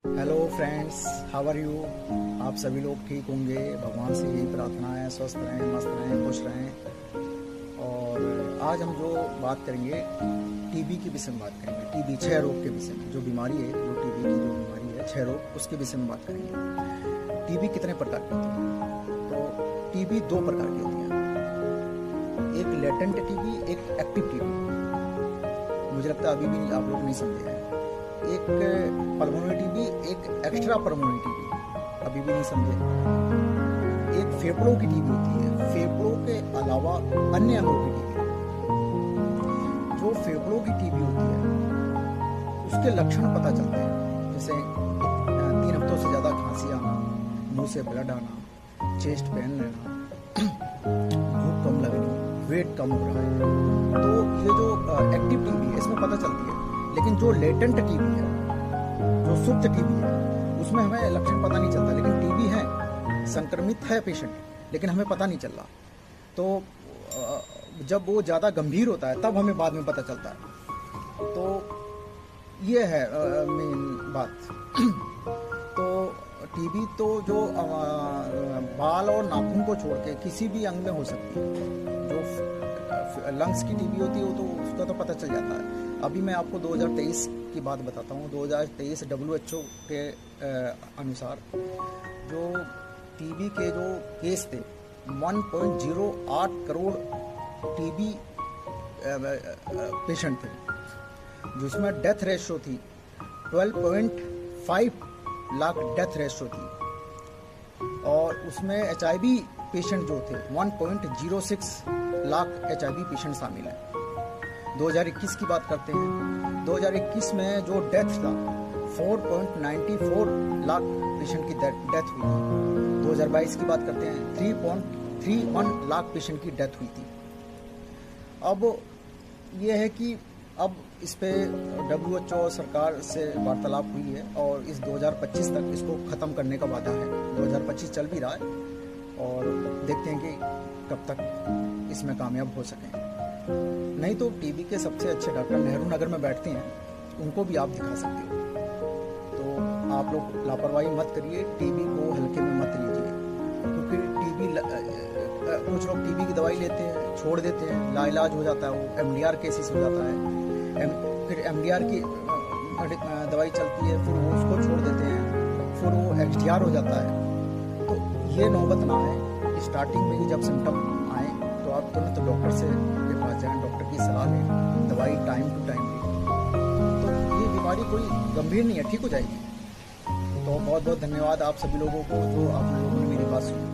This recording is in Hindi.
Hello friends, how are you. आप सभी लोग ठीक होंगे, भगवान से यही प्रार्थना है। स्वस्थ रहें, मस्त रहें, खुश रहें। और आज हम जो बात करेंगे टीबी के विषय में बात करेंगे। टीबी क्षय रोग के विषय में, जो बीमारी है, जो टीबी की जो बीमारी है क्षय रोग, उसके विषय में बात करेंगे। टीबी कितने प्रकार की होती है? तो टीबी दो प्रकार की होती है, एक लेटेंट टीबी, एक एक्टिव टीबी। मुझे लगता है अभी भी आप लोग नहीं समझे हैं। एक पल्मोनरी टीबी, एक एक्स्ट्रा पल्मोनरी टीबी, अभी भी नहीं समझे। एक फेफड़ों की टीबी होती है, फेफड़ों के अलावा अन्य अंगों की टीबी। जो फेफड़ों की टीबी होती है उसके लक्षण पता चलते हैं, जैसे 3 हफ्तों से ज्यादा खांसी आना, मुंह से ब्लड आना, चेस्ट पेन रहना, भूख कम लगनी, वेट कम हो रहा है। तो ये जो एक्टिव टीबी है इसमें पता चलती है। लेकिन जो लेटेंट टीबी है, जो सुप्त टीबी है, उसमें हमें लक्षण पता नहीं चलता। लेकिन टीबी है, संक्रमित है पेशेंट, लेकिन हमें पता नहीं चल रहा। तो जब वो ज़्यादा गंभीर होता है तब हमें बाद में पता चलता है। तो ये है मेन बात। तो टीबी तो जो बाल और नाखून को छोड़ के किसी भी अंग में हो सकती है। जो लंग्स की टीबी होती है वो तो उसका तो पता चल जाता है। अभी मैं आपको 2023 की बात बताता हूँ। 2023 WHO के अनुसार जो टीबी के जो केस थे, 1.08 करोड़ टीबी पेशेंट थे, जिसमें डेथ रेशो थी 12.5 लाख डेथ रेशो थी। और उसमें HIV पेशेंट जो थे 1.06 लाख HIV पेशेंट शामिल हैं। 2021 की बात करते हैं। 2021 में जो डेथ था 4.94 लाख पेशेंट की डेथ हुई थी। 2022 की बात करते हैं 3.31 लाख पेशेंट की डेथ हुई थी। अब ये है कि अब इस पे WHO सरकार से वार्तालाप हुई है और इस 2025 तक इसको ख़त्म करने का वादा है। 2025 चल भी रहा है और देखते हैं कि कब तक इसमें कामयाब हो सकें। नहीं तो टीबी के सबसे अच्छे डॉक्टर नेहरू नगर में बैठते हैं, उनको भी आप दिखा सकते हो। तो आप लोग लापरवाही मत करिए, टीबी को हल्के में मत लीजिए, क्योंकि कुछ लोग टीबी की दवाई लेते हैं, छोड़ देते हैं, लाइलाज हो जाता है, वो MDR केसेस हो जाता है। फिर MDR की दवाई चलती है, फिर वो उसको छोड़ देते हैं, फिर वो XDR हो जाता है। तो ये नौबत ना है। स्टार्टिंग में ही जब सिम्टम आए तो आप तुरंत डॉक्टर से के पास जाएं, डॉक्टर की सलाह लें, दवाई टाइम टू टाइम लें। तो ये बीमारी कोई गंभीर नहीं है, ठीक हो जाएगी। तो बहुत बहुत धन्यवाद आप सभी लोगों को जो आप लोगों ने मेरी बात सुनी।